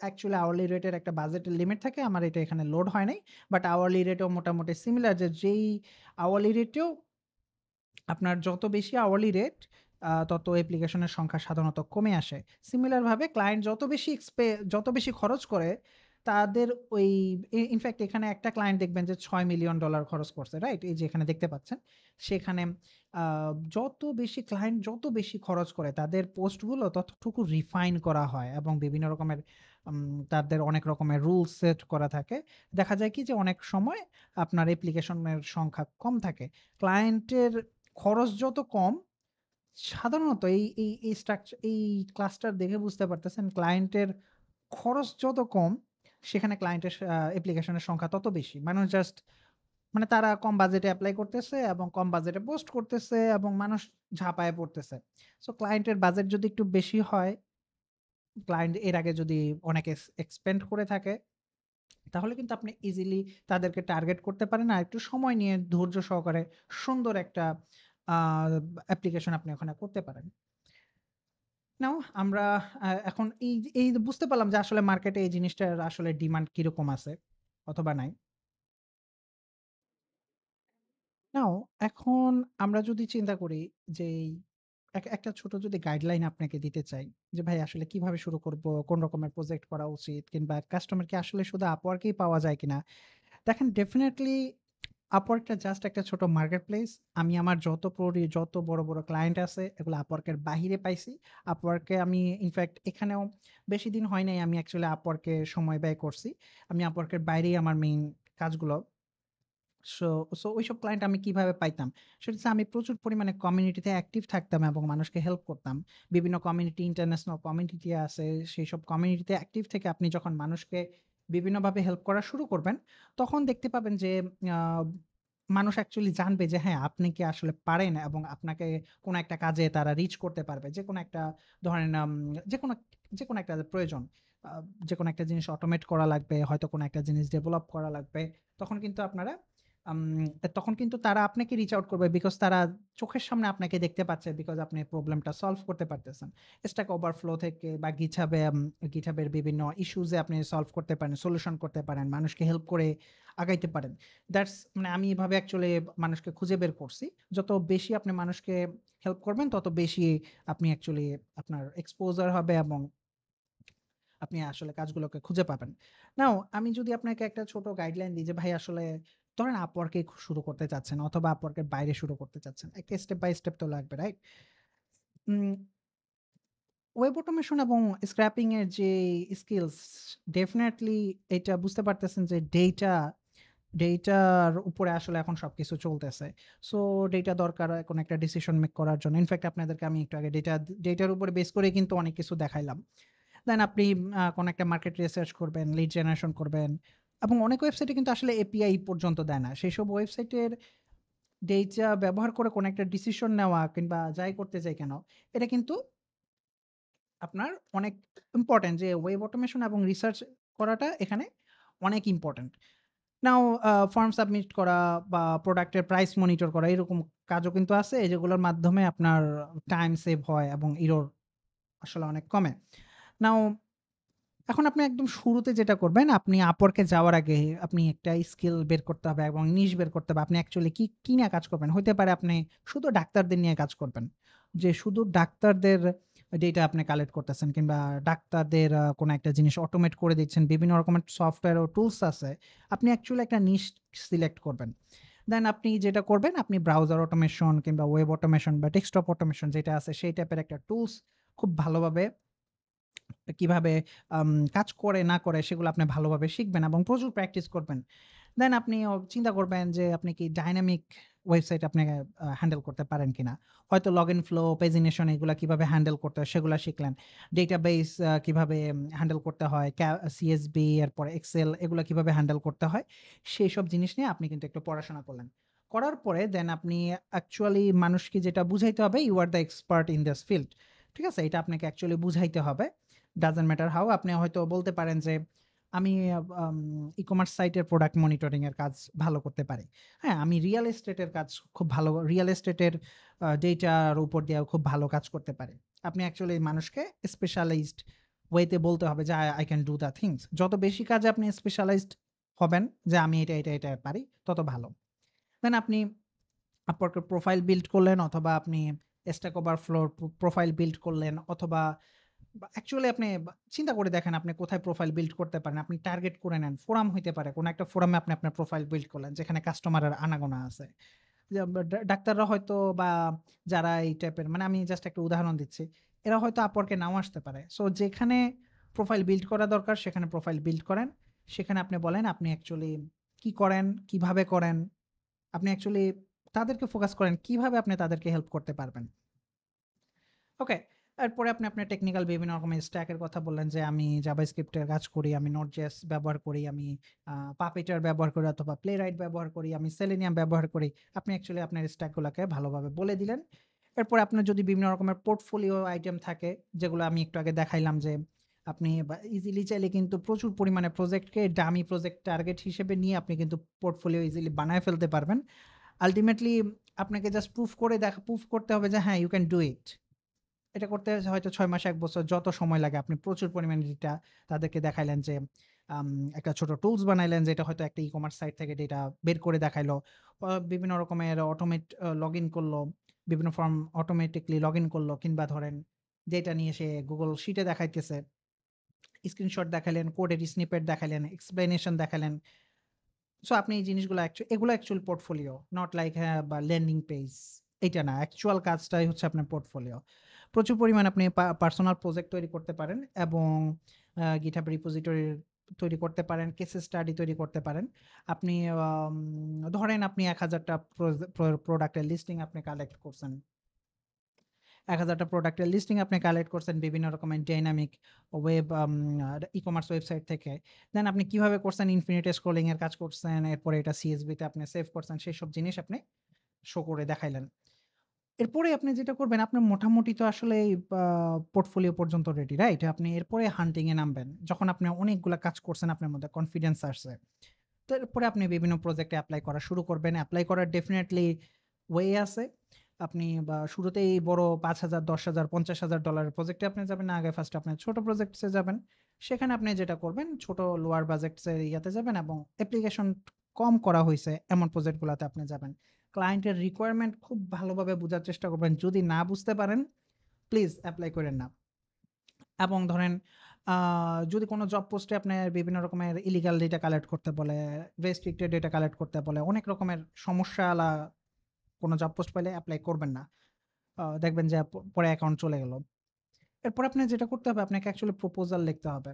অ্যাকচুয়ালি আওয়ারলি রেটের একটা বাজেটের লিমিট থাকে। আমার এটা এখানে লোড হয় নাই। বাট আওয়ারলি রেটেও মোটামুটি সিমিলার যে যেই আওয়ারলি রেটেও আপনার যত বেশি আওয়ারলি রেট তত অ্যাপ্লিকেশনের সংখ্যা সাধারণত কমে আসে। সিমিলার ভাবে ক্লায়েন্ট যত বেশি খরচ করে তাদের ওই ইনফেক্ট এখানে একটা ক্লায়েন্ট দেখবেন যে $৬,০০,০০০ খরচ করছে, রাইট? এই যে এখানে দেখতে পাচ্ছেন। সেখানে আ যত বেশি খরচ করে তাদের পোস্টগুলো ততটুকু রিফাইন করা হয় এবং বিভিন্ন রকমের তাদের অনেক রকমের রুলস সেট করা থাকে। দেখা যায় কি যে অনেক সময় আপনার অ্যাপ্লিকেশনের সংখ্যা কম থাকে। ক্লায়েন্টের খরচ যত কম, সাধারণত এই ক্লাসটার দেখে বুঝতে পারতেছেন ক্লায়েন্টের খরচ যত কম, সেখানে ক্লায়েন্টের অ্যাপ্লিকেশনের সংখ্যা তত বেশি। মানুষ জাস্ট মানে তারা কম বাজেটে এপ্লাই করতেছে এবং কম বাজেটে পোস্ট করতেছে এবং মানুষ ঝাঁপায় পড়তেছে। সো ক্লায়েন্টের বাজেট যদি একটু বেশি হয়, ক্লায়েন্ট এর আগে যদি অনেক এক্সপেন্ড করে থাকে তাহলে কিন্তু আপনি ইজিলি তাদেরকে টার্গেট করতে পারেন। আর একটু সময় নিয়ে ধৈর্য সহকারে সুন্দর একটা আ অ্যাপ্লিকেশন আপনি ওখানে করতে পারেন। নাও আমরা এখন এই বুঝতে পারলাম যে আসলে মার্কেটে এই জিনিসটার আসলে ডিমান্ড কিরকম আছে অথবা নাই। নাও এখন আমরা যদি চিন্তা করি যে একটা ছোট যদি গাইডলাইন আপনাকে দিতে চাই যে ভাই আসলে কিভাবে শুরু করব? কোন রকমের প্রজেক্ট করা উচিত? কিংবা কাস্টমার কি আসলে শুধু Upwork এই পাওয়া যায় কিনা? দেখেন ডেফিনিটলি Upwork টা জাস্ট একটা ছোট মার্কেট প্লেস। আমি আমার যত বড় ক্লায়েন্ট আছে এগুলো Upwork এর বাহিরে পাইছি। Upwork এ আমি ইনফেক্ট এখানেও বেশি দিন হয় নাই আমি অ্যাকচুয়ালি Upwork এ সময় ব্যয় করছি। আমি Upwork এর বাইরেই আমার মেইন কাজগুলো সো সো ওইসব ক্লায়েন্ট আমি কিভাবে পাইতাম? সেটা হচ্ছে আমি প্রচুর পরিমাণে কমিউনিটিতে অ্যাক্টিভ থাকতাম এবং মানুষকে হেল্প করতাম। বিভিন্ন কমিউনিটি, ইন্টারন্যাশনাল কমিউনিটি আছে, সেইসব কমিউনিটিতে অ্যাক্টিভ থেকে আপনি যখন মানুষকে বিভিন্নভাবে হেল্প করা শুরু করবেন, তখন দেখতে পাবেন যে আ মানুষ অ্যাকচুয়ালি জানবে যে হ্যাঁ, আপনি কি আসলে পারেন এবং আপনাকে কোন একটা কাজে তারা রিচ করতে পারবে। যেকোনো একটা ধরেন যেকোনো যেকোনো একটা প্রয়োজন। আ যেকোনো একটা জিনিস অটোমেট করা লাগবে, হয়তো কোনো একটা জিনিস ডেভেলপ করা লাগবে। তখন কিন্তু আপনারা আম তখন কিন্তু তারা আপনাকে রিচ আউট করবে বিকজ তারা চোখের সামনে আপনাকে দেখতে পাচ্ছে বিকজ আপনি প্রবলেমটা সলভ করতে পারতেছেন। স্ট্যাক ওভারফ্লো থেকে বা GitHub এর বিভিন্ন ইস্যুস এ আপনি সলভ করতে পারেন, সলিউশন করতে পারেন, মানুষকে হেল্প করে আগাইতে পারেন। দ্যাটস মানে আমি এভাবে অ্যাকচুয়ালি মানুষকে খুঁজে বের করছি। যত বেশি আপনি মানুষকে হেল্প করবেন তত বেশি আপনি অ্যাকচুয়ালি আপনার এক্সপোজার হবে এবং আপনি আসলে কাজগুলোকে খুঁজে পাবেন। নাও আমি যদি আপনাকে একটা ছোট গাইডলাইন দিই যে ভাই আসলে ধরেন Upwork এ শুরু করতে চাচ্ছেন অথবা Upwork এর বাইরে শুরু করতে চাচ্ছেন। একটা স্টেপ বাই স্টেপ তো লাগবে, রাইট? উম ওয়েব অটোমেশন এবং স্ক্র্যাপিং এর যে স্কিলস ডেফিনিটলি এটা বুঝতে পারতেছেন যে ডেটার উপরে আসলে এখন সবকিছু চলতেছে। সো ডেটা দরকার কোনো একটা ডিসিশন মেক করার জন্য। ইনফেক্ট আপনাদেরকে আমি একটু আগে ডেটার উপরে বেস করে কিন্তু অনেক কিছু দেখাইলাম। দেন আপনি কোনো একটা মার্কেট রিসার্চ করবেন, লিড জেনারেশন করবেন এবং অনেক ওয়েবসাইটে কিন্তু আসলে এপিআই পর্যন্ত দেয় না। সেসব ওয়েবসাইটের ডেটা ব্যবহার করে কোনো একটা ডিসিশন নেওয়া কিংবা যাই করতে চাই কেন, এটা কিন্তু আপনার অনেক ইম্পোর্টেন্ট যে ওয়েব অটোমেশন এবং রিসার্চ করাটা এখানে অনেক ইম্পোর্টেন্ট। নাও ফর্ম সাবমিট করা বা প্রোডাক্টের প্রাইস মনিটর করা এরকম কাজও কিন্তু আছে যেগুলোর মাধ্যমে আপনার টাইম সেভ হয় এবং এরর আসলে অনেক কমে। নাও এখন আপনি একদম শুরুতে যেটা করবেন, আপনি Upwork এ যাওয়ার আগে আপনি একটা স্কিল বের করতে হবে এবং নিশ বের করতে হবে। আপনি অ্যাকচুয়ালি কি নিয়ে কাজ করবেন? হইতে পারে আপনি শুধু ডাক্তারদের নিয়ে কাজ করবেন। যে শুধু ডাক্তারদের ডেটা আপনি কালেক্ট করতেছেন কিংবা ডাক্তারদের কোনো একটা জিনিস অটোমেট করে দিচ্ছেন। বিভিন্ন রকমের সফটওয়্যার ও টুলস আছে। আপনি অ্যাকচুয়ালি একটা নিশ সিলেক্ট করবেন। দেন আপনি যেটা করবেন, আপনি ব্রাউজার অটোমেশন কিংবা ওয়েব অটোমেশন বা ডেস্কটপ অটোমেশন যেটা আছে সেই টাইপের একটা টুলস খুব ভালোভাবে কিভাবে কাজ করে না করে সেগুলো আপনি ভালোভাবে শিখবেন এবং প্রচুর প্র্যাকটিস করবেন। দেন আপনি চিন্তা করবেন যে আপনি কি ডায়নামিক ওয়েবসাইট আপনি হ্যান্ডেল করতে পারেন কিনা। হয়তো লগইন ফ্লো, পেজিনেশন এগুলা কিভাবে হ্যান্ডেল করতে হয় সেগুলা শিখলেন। ডেটাবেস কিভাবে হ্যান্ডেল করতে হয়, সিএসভি এরপরে এক্সেল এগুলা কিভাবে হ্যান্ডেল করতে হয়, সেইসব জিনিস নিয়ে আপনি কিন্তু একটু পড়াশোনা করলেন। করার পরে দেন আপনি অ্যাকচুয়ালি মানুষকে যেটা বুঝাইতে হবে, "you are the expert in this field." ঠিক আছে? এটা আপনাকে অ্যাকচুয়ালি বুঝাইতে হবে। ডাজন্ট ম্যাটার হাউ আপনি হয়তো বলতে পারেন যে আমি আম ই-কমার্স সাইটের প্রোডাক্ট মনিটরিং এর কাজ ভালো করতে পারি। হ্যাঁ, আমি রিয়াল এস্টেটের কাজ খুব ভালো রিয়াল এস্টেটের ডেটার উপর দিয়েও খুব ভালো কাজ করতে পারি। আপনি অ্যাকচুয়ালি মানুষকে স্পেশালাইজড ওয়েতে বলতে হবে যে I can do the things যত বেশি কাজে আপনি স্পেশালাইজড হবেন যে আমি এটা পারি তত ভালো। দেন আপনি Upwork এর প্রোফাইল বিল্ড করলেন অথবা আপনি Stack Overflow প্রোফাইল বিল্ড করলেন অথবা অ্যাকচুয়ালি আপনি চিন্তা করে দেখেন আপনি কোথায় প্রোফাইল বিল্ড করতে পারেন। আপনি টার্গেট করে নেন। ফোরাম হইতে পারে। কোন একটা ফোরামে আপনি আপনার প্রোফাইল বিল্ড করলেন যেখানে কাস্টমারের আনাগোনা আছে। যে ডাক্তাররা হয়তো বা যারা এই টাইপের মানে আমি জাস্ট একটা উদাহরণ দিচ্ছি। এরা হয়তো Upwork এ নাও আসতে পারে। সো যেখানে প্রোফাইল বিল্ড করা দরকার সেখানে প্রোফাইল বিল্ড করেন। সেখানে আপনি বলেন আপনি অ্যাকচুয়ালি কি করেন, কিভাবে করেন। আপনি অ্যাকচুয়ালি তাদেরকে ফোকাস করেন কিভাবে আপনি তাদেরকে হেল্প করতে পারবেন। ওকে। এরপরে আপনি আপনার টেকনিক্যাল বিভিন্ন রকমের স্ট্যাক এর কথা বললেন যে, আমি জাভাস্ক্রিপ্ট এর কাজ করি, আমি Node.js ব্যবহার করি, আমি Puppeteer ব্যবহার করি অথবা Playwright ব্যবহার করি, আমি Selenium ব্যবহার করি। আপনি অ্যাকচুয়ালি আপনার স্ট্যাক গুলাকে ভালোভাবে বলে দিলেন। এরপরে আপনার যদি বিভিন্ন রকমের পোর্টফোলিও আইটেম থাকে, যেগুলো আমি একটু আগে দেখাইলাম যে, আপনি ইজিলি চাইলে কিন্তু প্রচুর পরিমাণে প্রজেক্টকে ডামি প্রজেক্ট টার্গেট হিসেবে নিয়ে আপনি কিন্তু পোর্টফোলিও ইজিলি বানায় ফেলতে পারবেন। আল্টিমেটলি আপনাকে জাস্ট প্রুফ করতে হবে যে, হ্যাঁ, ইউ ক্যান ডু ইট। এটা করতে হয়তো ৬ মাস ১ বছর যত সময় লাগে আপনি প্রচুর পরিমাণে ডেটা তাদেরকে দেখাইলেন যে একটা ছোট টুলস বানাইলেন যেটা হয়তো একটা ই-কমার্স সাইট থেকে ডেটা বের করে দেখাইলো। বিভিন্ন রকমের লগইন করলো। বিভিন্ন ফর্ম অটোমেটিক্যালি লগইন করলো কিংবা ধরেন ডেটা নিয়ে সে Google শিটে দেখাইতেছে। স্ক্রিনশট দেখাইলেন, কোডের স্নিপেট দেখাইলেন, এক্সপ্লেনেশন দেখাইলেন। সো আপনি এই জিনিসগুলো এগুলো অ্যাকচুয়াল পোর্টফোলিও। নট লাইক হ্যাঁ, বা ল্যান্ডিং পেজ। এইটা না। অ্যাকচুয়াল কাজটাই হচ্ছে আপনার পোর্টফোলিও। প্রচুর পরিমাণে আপনি পার্সোনাল প্রজেক্ট তৈরি করতে পারেন এবং GitHub রিপোজিটরি তৈরি করতে পারেন, কেস স্টাডি তৈরি করতে পারেন। আপনি ধরেন আপনি ১,০০০ টা প্রোডাক্টের লিস্টিং আপনি কালেক্ট করছেন। ১,০০০ টা প্রোডাক্টের লিস্টিং আপনি কালেক্ট করছেন বিভিন্ন রকমের ডাইনামিক ওয়েব ই-কমার্স ওয়েবসাইট থেকে। দেন আপনি কিভাবে করছেন ইনফিনিটি স্ক্রলিং এর কাজ করছেন। এরপরে এটা CSV তে আপনি সেভ করছেন। সেসব জিনিস আপনি শো করে দেখাইলেন। এরপরে আপনি যেটা করবেন আপনার মোটামুটি তো আসলে এই পোর্টফোলিও পর্যন্ত রেডি, রাইট? আপনি এরপরে হান্টিং এ নামবেন। যখন আপনি অনেকগুলা কাজ করছেন আপনার মধ্যে কনফিডেন্স আসছে। তো এরপরে আপনি বিভিন্ন প্রজেক্টে এপ্লাই করা শুরু করবেন। এপ্লাই করার ডেফিনিটলি ওয়ে আছে। আপনি শুরুতেই বড় $৫,০০০, $১০,০০০, $৫০,০০০ এর প্রজেক্টে আপনি যাবেন না। আগে ফার্স্ট আপনার ছোট প্রজেক্টস এ যাবেন। সেখানে আপনি যেটা করবেন ছোট লোয়ার বাজেটস এর ইয়াতে যাবেন এবং অ্যাপ্লিকেশন কম করা হইছে এমন প্রজেক্টগুলাতে আপনি যাবেন। ক্লায়েন্টের রিকোয়ারমেন্ট খুব ভালোভাবে বুঝার চেষ্টা করবেন। যদি না বুঝতে পারেন, প্লিজ এপ্লাই কইরেন না। এবং ধরেন আ যদি কোন জব পোস্টে আপনার বিভিন্ন রকমের ইলিগাল ডেটা কালেক্ট করতে বলে, রেস্ট্রিক্টেড ডেটা কালেক্ট করতে বলে, অনেক রকমের সমস্যাওয়ালা কোন জব পোস্ট পাইলে এপ্লাই করবেন না। দেখবেন যে পরে অ্যাকাউন্ট চলে গেল। এরপর আপনার যেটা করতে হবে, আপনাকে অ্যাকচুয়ালি প্রপোজাল লিখতে হবে।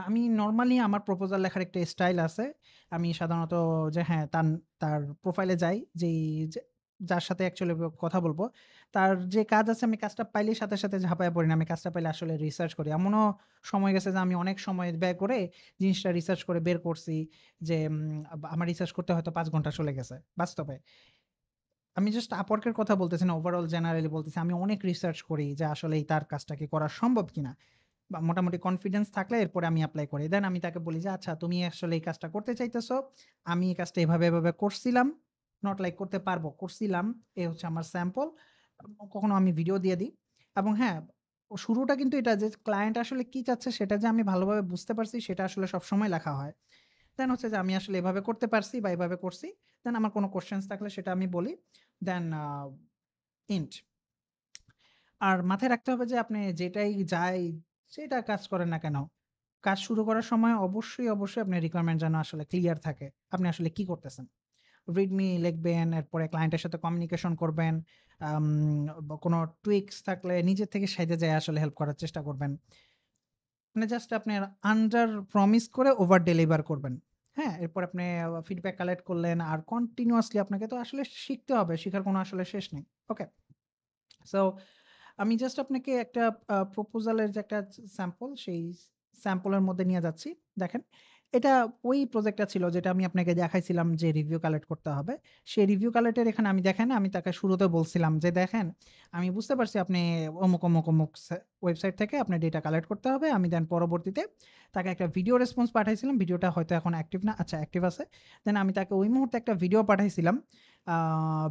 আমি নরমালি আমার প্রপোজাল লেখার একটা স্টাইল আছে। আমি সাধারণত যে হ্যাঁ, তার প্রোফাইলে যাই, যে যার সাথে অ্যাকচুয়ালি কথা বলব, তার যে কাজ আছে আমি কাজটা পাইলেই সাথে, সাথে ঝাঁপায় পড়ি না। আমি কাজটা পাইলে আসলে রিসার্চ করি। এমনও সময় গেছে যে আমি অনেক সময় ব্যয় করে জিনিসটা রিসার্চ করে বের করছি যে আমার রিসার্চ করতে হয়তো ৫ ঘন্টা চলে গেছে বাস্তবে। আমি জাস্ট Upwork এর কথা বলতেছি না, ওভারঅল জেনারেলি বলতেছি। আমি অনেক রিসার্চ করি যে আসলেই তার কাজটা কি করা সম্ভব কিনা? বা মোটামুটি কনফিডেন্স থাকলে এরপরে আমি এপ্লাই করি। দেন আমি তাকে বলি যে, "আচ্ছা তুমি আসলে এই কাজটা করতে চাইতেছো। আমি এই কাজটা এভাবে, এভাবে করছিলাম। নট লাইক করতে পারবো, করছিলাম। এ হচ্ছে আমার স্যাম্পল।" কখনো আমি ভিডিও দিয়ে দিই। এবং হ্যাঁ, শুরুটা কিন্তু এটা যে ক্লায়েন্ট আসলে কি চাচ্ছে সেটা যে আমি ভালোভাবে বুঝতে পারছি সেটা আসলে সবসময় লেখা হয়। দেন হচ্ছে যে আমি আসলে এভাবে করতে পারছি বা এভাবে করছি। দেন আমার কোনো কোয়েশ্চেনস থাকলে সেটা আমি বলি। দেন এন্ড। আর মাথায় রাখতে হবে যে আপনি যেটা কাজ করেন না কেন, কাজ শুরু করার সময় অবশ্যই, অবশ্যই আপনার রিকোয়ারমেন্ট যেন আসলে ক্লিয়ার থাকে। আপনি আসলে কি করতেছেন? রিডমি লিখবেন, এরপরে ক্লায়েন্টের সাথে কমিউনিকেশন করবেন। আম কোনো টুইকস থাকলে নিজের থেকে সাইডে যেয়ে আসলে হেল্প করার চেষ্টা করবেন। মানে জাস্ট আপনার আন্ডার প্রমিস করে ওভার ডেলিভার করবেন। হ্যাঁ? এরপর আপনি ফিডব্যাক কালেক্ট করলেন আর কন্টিনিউয়াসলি আপনাকে তো আসলে শিখতে হবে। শিখার কোনো আসলে শেষ নেই। ওকে? সো আমি জাস্ট আপনাকে একটা প্রপোজালের যে একটা স্যাম্পল, সেই স্যাম্পলের মধ্যে নিয়ে যাচ্ছি। দেখেন, এটা ওই প্রজেক্টটা ছিল যেটা আমি আপনাকে দেখাইছিলাম যে রিভিউ কালেক্ট করতে হবে। সেই রিভিউ কালেক্টের এখানে আমি দেখেন আমি তাকে শুরুতে বলছিলাম যে, "দেখেন, আমি বুঝতে পারছি আপনি অমুক, অমুক, অমুক ওয়েবসাইট থেকে আপনার ডেটা কালেক্ট করতে হবে।" আমি দেন পরবর্তীতে তাকে একটা ভিডিও রেসপন্স পাঠাইছিলাম। ভিডিওটা হয়তো এখন অ্যাক্টিভ না। আচ্ছা, অ্যাক্টিভ আছে। দেন আমি তাকে ওই মুহূর্তে একটা ভিডিও পাঠাইছিলাম। আ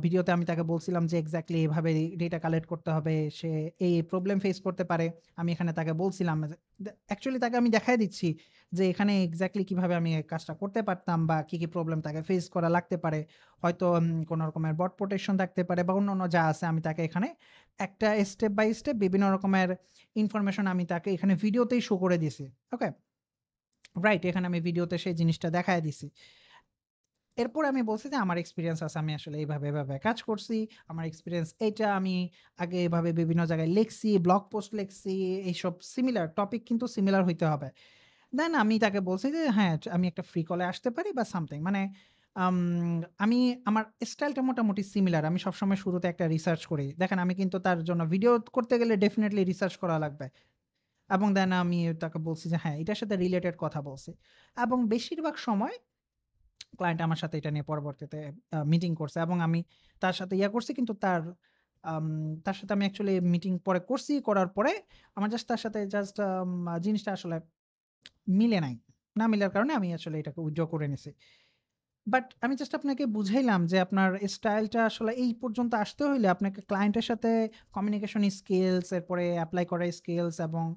ভিডিওতে আমি তাকে বলছিলাম যে এক্সাক্টলি এভাবে ডেটা কালেক্ট করতে হবে। সে এই প্রবলেম ফেস করতে পারে। আমি এখানে তাকে বলছিলাম যে অ্যাকচুয়ালি তাকে আমি দেখায় দিচ্ছি যে এখানে এক্সাক্টলি কিভাবে আমি এই কাজটা করতে পারতাম বা কি, কি প্রবলেম তাকে ফেস করা লাগতে পারে। হয়তো কোন রকমের বট প্রোটেকশন থাকতে পারে বা অন্যান্য যা আছে আমি তাকে এখানে একটা স্টেপ বাই স্টেপ বিভিন্ন রকমের ইনফরমেশন আমি তাকে এখানে ভিডিওতেই শো করে দিছি। ওকে? রাইট, এখানে আমি ভিডিওতে সেই জিনিসটা দেখায় দিছি। এরপরে আমি বলছি যে আমার এক্সপেরিয়েন্স আছে। আমি আসলে এভাবে, এভাবে কাজ করছি। আমার এক্সপেরিয়েন্স এইটা। আমি আগে এভাবে বিভিন্ন জায়গায় লিখছি, ব্লগ পোস্ট লিখছি। এইসব সিমিলার টপিক কিন্তু সিমিলার হইতে হবে। দেন আমি তাকে বলছি যে হ্যাঁ, আমি একটা ফ্রি কলে আসতে পারি বা সামথিং। মানে আম আমি আমার স্টাইলটা মোটামুটি সিমিলার। আমি সবসময় শুরুতে একটা রিসার্চ করি। দেখেন আমি কিন্তু তার জন্য ভিডিও করতে গেলে ডেফিনিটলি রিসার্চ করা লাগবে। এবং দেন আমি তাকে বলছি যে হ্যাঁ, এটার সাথে রিলেটেড কথা বলছি। এবং বেশিরভাগ সময় ক্লায়েন্ট আমার সাথে এটা নিয়ে পরবর্তীতে মিটিং করছে এবং আমি তার সাথে করছি কিন্তু আম তার সাথে আমি অ্যাকচুয়ালি মিটিং পরে করছি। করার পরে আমার জাস্ট তার সাথে জাস্ট জিনিসটা আসলে মিলে নাই। না মিলার কারণে আমি আসলে এটাকে উইথড্র করে নিছি। বাট আমি জাস্ট আপনাকে বুঝাইলাম যে আপনার স্টাইলটা আসলে এই পর্যন্ত আসতে হইলে আপনাকে ক্লায়েন্টের সাথে কমিউনিকেশন স্কিলস, এরপরে এপ্লাই করার স্কিলস এবং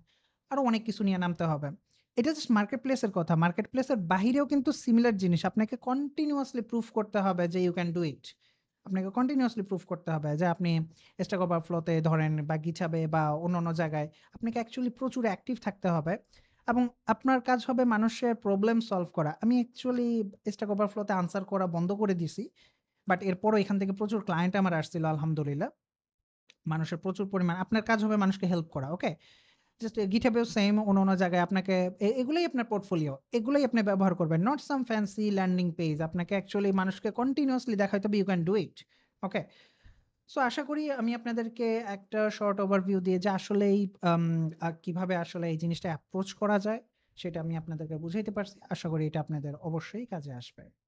আরো অনেক কিছু নিয়ে নামতে হবে। এটা জাস্ট মার্কেট প্লেস এর কথা। মার্কেট প্লেস এর বাহিরেও কিন্তু সিমিলার জিনিস। আপনাকে কন্টিনিউয়াসলি প্রুভ করতে হবে যে ইউ ক্যান ডু ইট। আপনাকে কন্টিনিউয়াসলি প্রুভ করতে হবে যে আপনি স্ট্যাক ওভারফ্লো তে ধরেন বা GitHub এ বা অন্যান্য জায়গায় আপনাকে অ্যাকচুয়ালি প্রচুর অ্যাক্টিভ থাকতে হবে এবং আপনার কাজ হবে মানুষের প্রবলেম সলভ করা। আমি অ্যাকচুয়ালি স্ট্যাক ওভারফ্লো তে আনসার করা বন্ধ করে দিছি। বাট এরপরও এখান থেকে প্রচুর ক্লায়েন্ট আমার আসছিল আলহামদুলিল্লাহ। মানুষের প্রচুর পরিমাণ আপনার কাজ হবে মানুষকে হেল্প করা। ওকে? জাস্ট GitHub এও সেম অন্য জায়গায় আপনাকে এগুলোই আপনার পোর্টফোলিও। এগুলোই আপনি ব্যবহার করবেন। Not some fancy landing page. আপনাকে অ্যাকচুয়ালি মানুষকে কন্টিনিউয়াসলি দেখাইতে হবে you can do it. Okay? So আশা করি আমি আপনাদেরকে একটা শর্ট ওভারভিউ দিয়ে যে আসলেই আম কিভাবে আসলে এই জিনিসটা অ্যাপ্রোচ করা যায় সেটা আমি আপনাদেরকে বুঝাইতে পারছি। আশা করি এটা আপনাদের অবশ্যই কাজে আসবে।